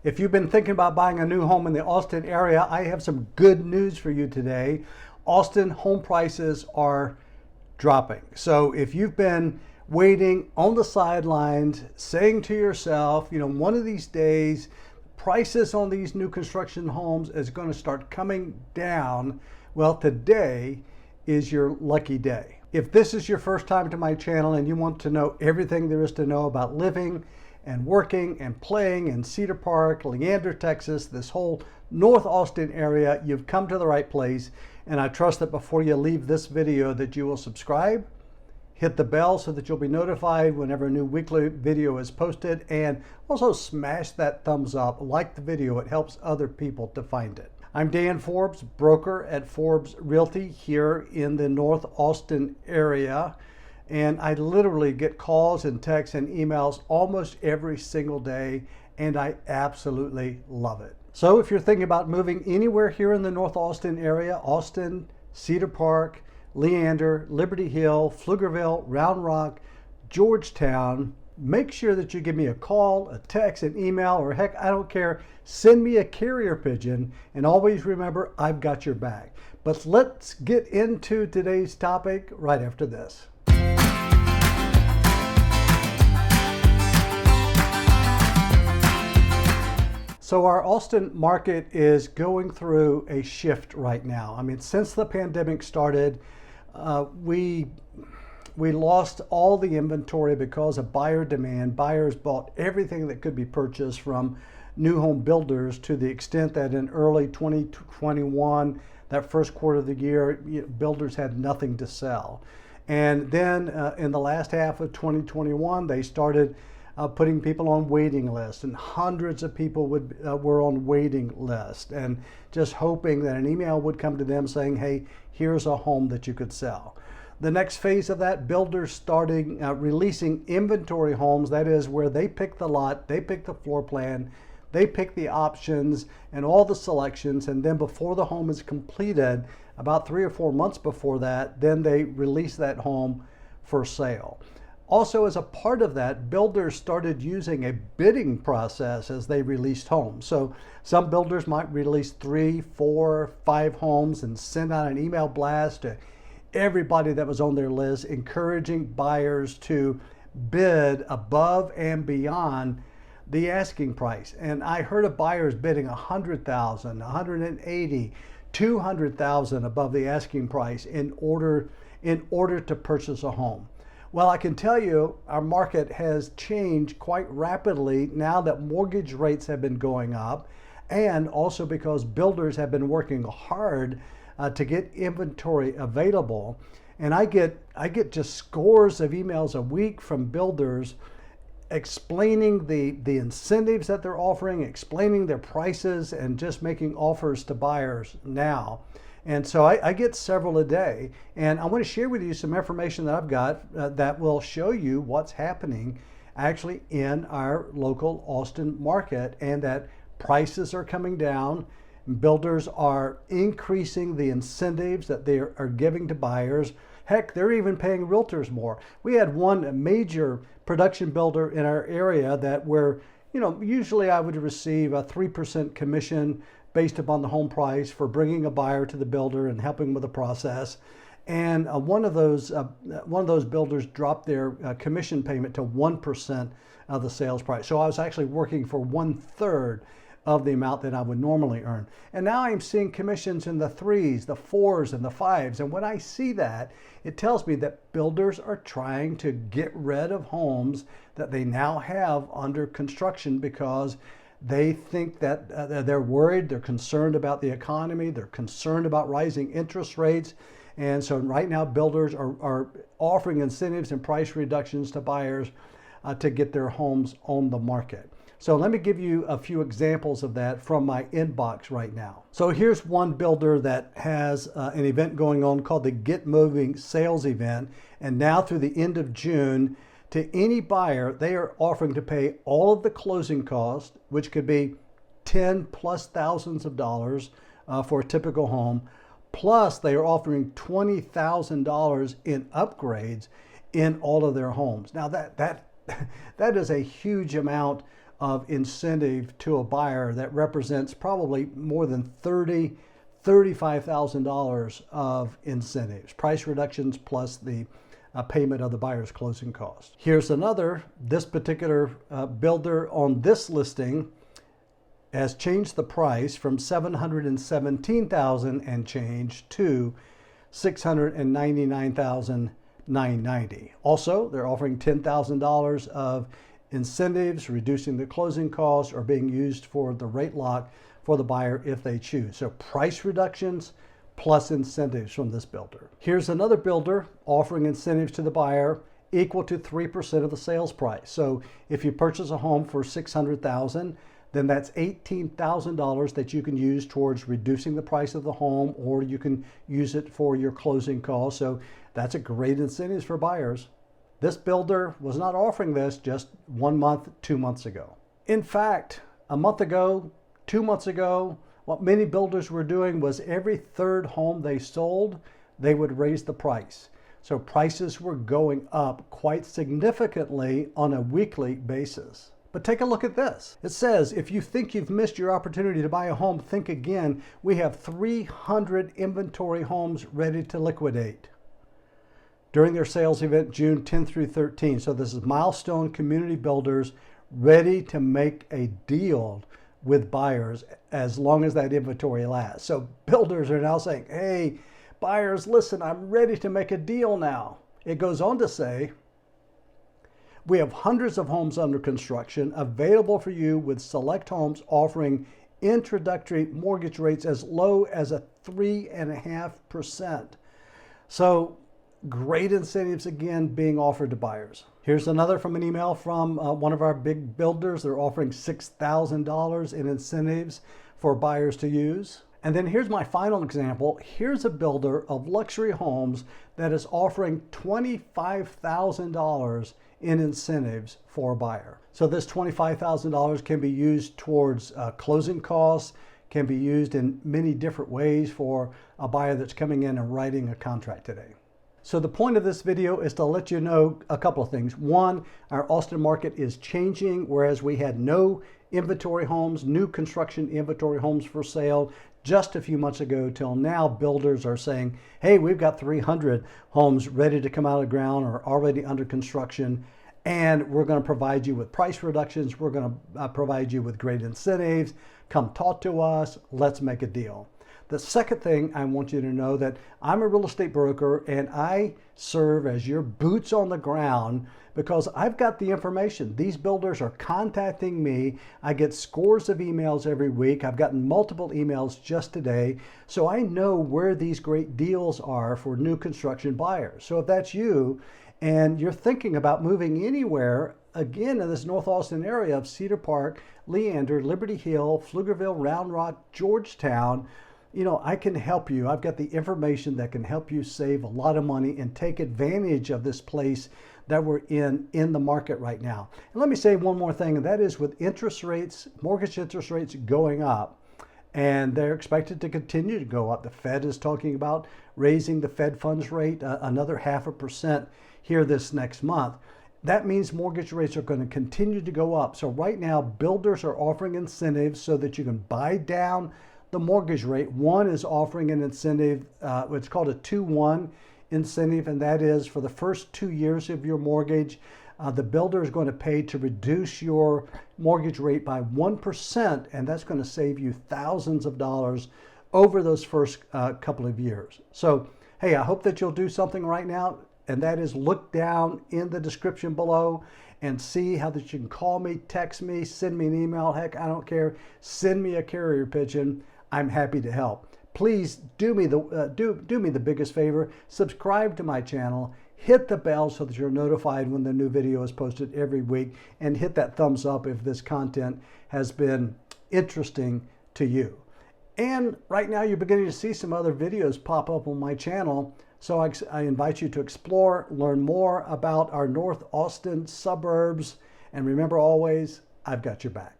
If you've been thinking about buying a new home in the Austin area, I have some good news for you today. Austin home prices are dropping. So if you've been waiting on the sidelines, saying to yourself, one of these days, prices on these new construction homes is going to start coming down, well, today is your lucky day. If this is your first time to my channel and you want to know everything there is to know about living and working and playing in Cedar Park, Leander, Texas, this whole North Austin area, you've come to the right place. And I trust that before you leave this video that you will subscribe, hit the bell so that you'll be notified whenever a new weekly video is posted, and also smash that thumbs up, like the video, it helps other people to find it. I'm Dan Forbes, broker at Forbes Realty here in the North Austin area. And I literally get calls and texts and emails almost every single day, and I absolutely love it. So if you're thinking about moving anywhere here in the North Austin area, Austin, Cedar Park, Leander, Liberty Hill, Pflugerville, Round Rock, Georgetown, make sure that you give me a call, a text, an email, or heck, I don't care, send me a carrier pigeon, and always remember, I've got your back. But let's get into today's topic right after this. So our Austin market is going through a shift right now. I mean, since the pandemic started, we lost all the inventory because of buyer demand. Buyers bought everything that could be purchased from new home builders, to the extent that in early 2021, that first quarter of the year, builders had nothing to sell. And then in the last half of 2021, they started putting people on waiting lists, and hundreds of people were on waiting lists, and just hoping that an email would come to them saying, hey, here's a home that you could sell. The next phase of that, builders starting releasing inventory homes. That is where they pick the lot, they pick the floor plan, they pick the options and all the selections, and then before the home is completed, about 3 or 4 months before that, then they release that home for sale. Also, as a part of that, builders started using a bidding process as they released homes. So some builders might release 3, 4, 5 homes and send out an email blast to everybody that was on their list, encouraging buyers to bid above and beyond the asking price. And I heard of buyers bidding $100,000, $180,000, $200,000 above the asking price in order to purchase a home. Well, I can tell you our market has changed quite rapidly now that mortgage rates have been going up, and also because builders have been working hard to get inventory available. And I get just scores of emails a week from builders explaining the incentives that they're offering, explaining their prices, and just making offers to buyers now. And so I get several a day, and I want to share with you some information that I've got that will show you what's happening actually in our local Austin market, and that prices are coming down. Builders are increasing the incentives that they are giving to buyers. Heck, they're even paying realtors more. We had one major production builder in our area that usually I would receive a 3% commission based upon the home price for bringing a buyer to the builder and helping with the process. And one of those builders dropped their commission payment to 1% of the sales price. So I was actually working for 1/3 of the amount that I would normally earn. And now I'm seeing commissions in the 3s, the 4s, and the 5s. And when I see that, it tells me that builders are trying to get rid of homes that they now have under construction because they think that they're worried, they're concerned about the economy, they're concerned about rising interest rates. And so right now builders are offering incentives and price reductions to buyers to get their homes on the market. So let me give you a few examples of that from my inbox right now. So here's one builder that has an event going on called the Get Moving Sales Event. And now through the end of June, to any buyer, they are offering to pay all of the closing costs, which could be 10 plus thousands of dollars for a typical home. Plus, they are offering $20,000 in upgrades in all of their homes. Now that is a huge amount of incentive to a buyer that represents probably more than $35,000 of incentives, price reductions plus the payment of the buyer's closing costs. Here's another. This particular builder on this listing has changed the price from $717,000 and change to $699,990. Also, they're offering $10,000 of incentives, reducing the closing costs, or being used for the rate lock for the buyer if they choose. So price reductions plus incentives from this builder. Here's another builder offering incentives to the buyer equal to 3% of the sales price. So if you purchase a home for $600,000, then that's $18,000 that you can use towards reducing the price of the home, or you can use it for your closing costs. So that's a great incentive for buyers. This builder was not offering this just 1 month, 2 months ago. In fact, a month ago, 2 months ago, what many builders were doing was every third home they sold, they would raise the price. So prices were going up quite significantly on a weekly basis. But take a look at this. It says, if you think you've missed your opportunity to buy a home, think again. We have 300 inventory homes ready to liquidate during their sales event June 10 through 13. So this is milestone community builders ready to make a deal with buyers as long as that inventory lasts. So builders are now saying, hey, buyers, listen, I'm ready to make a deal now. It goes on to say, we have hundreds of homes under construction available for you, with select homes offering introductory mortgage rates as low as a 3.5%. So great incentives again being offered to buyers. Here's another from an email from one of our big builders. They're offering $6,000 in incentives for buyers to use. And then here's my final example. Here's a builder of luxury homes that is offering $25,000 in incentives for a buyer. So this $25,000 can be used towards closing costs, can be used in many different ways for a buyer that's coming in and writing a contract today. So the point of this video is to let you know a couple of things. One, our Austin market is changing, whereas we had no inventory homes, new construction inventory homes for sale just a few months ago till now. Builders are saying, hey, we've got 300 homes ready to come out of the ground or already under construction, and we're going to provide you with price reductions. We're going to provide you with great incentives. Come talk to us. Let's make a deal. The second thing I want you to know that I'm a real estate broker, and I serve as your boots on the ground because I've got the information. These builders are contacting me. I get scores of emails every week. I've gotten multiple emails just today. So I know where these great deals are for new construction buyers. So if that's you and you're thinking about moving anywhere, again, in this North Austin area of Cedar Park, Leander, Liberty Hill, Pflugerville, Round Rock, Georgetown, you know, I can help you. I've got the information that can help you save a lot of money and take advantage of this place that we're in the market right now. And let me say one more thing, and that is with interest rates, mortgage interest rates going up, and they're expected to continue to go up. The Fed is talking about raising the Fed funds rate another 0.5% here this next month. That means mortgage rates are going to continue to go up. So right now, builders are offering incentives so that you can buy down the mortgage rate. One is offering an incentive, it's called a 2-1 incentive, and that is for the first 2 years of your mortgage, the builder is going to pay to reduce your mortgage rate by 1%, and that's going to save you thousands of dollars over those first couple of years. So, hey, I hope that you'll do something right now, and that is look down in the description below and see how that you can call me, text me, send me an email. Heck, I don't care. Send me a carrier pigeon. I'm happy to help. Please do me the biggest favor. Subscribe to my channel. Hit the bell so that you're notified when the new video is posted every week, and hit that thumbs up if this content has been interesting to you. And right now you're beginning to see some other videos pop up on my channel. So I invite you to explore, learn more about our North Austin suburbs, and remember always, I've got your back.